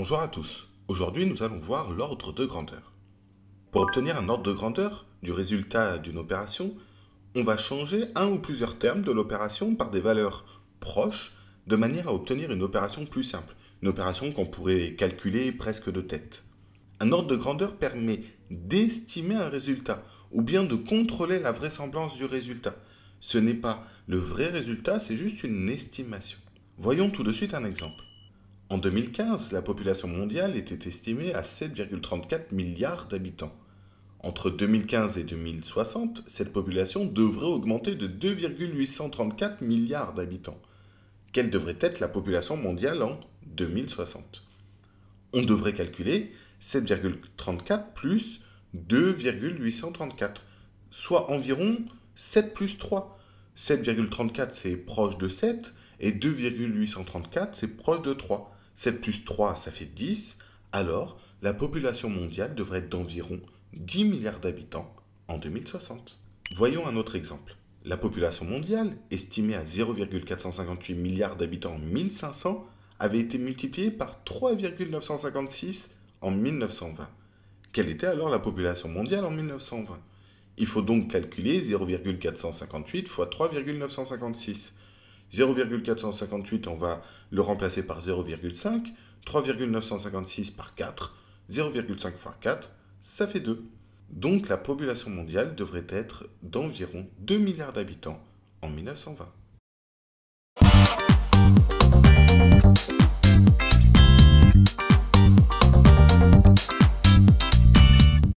Bonjour à tous. Aujourd'hui, nous allons voir l'ordre de grandeur. Pour obtenir un ordre de grandeur du résultat d'une opération, on va changer un ou plusieurs termes de l'opération par des valeurs proches de manière à obtenir une opération plus simple, une opération qu'on pourrait calculer presque de tête. Un ordre de grandeur permet d'estimer un résultat ou bien de contrôler la vraisemblance du résultat. Ce n'est pas le vrai résultat, c'est juste une estimation. Voyons tout de suite un exemple. En 2015, la population mondiale était estimée à 7,34 milliards d'habitants. Entre 2015 et 2060, cette population devrait augmenter de 2,834 milliards d'habitants. Quelle devrait être la population mondiale en 2060? On devrait calculer 7,34 plus 2,834, soit environ 7 plus 3. 7,34 c'est proche de 7 et 2,834 c'est proche de 3. 7 plus 3 ça fait 10, alors la population mondiale devrait être d'environ 10 milliards d'habitants en 2060. Voyons un autre exemple. La population mondiale, estimée à 0,458 milliards d'habitants en 1500, avait été multipliée par 3,956 en 1920. Quelle était alors la population mondiale en 1920? Il faut donc calculer 0,458 fois 3,956. 0,458, on va le remplacer par 0,5, 3,956 par 4, 0,5 fois 4, ça fait 2. Donc la population mondiale devrait être d'environ 2 milliards d'habitants en 1920.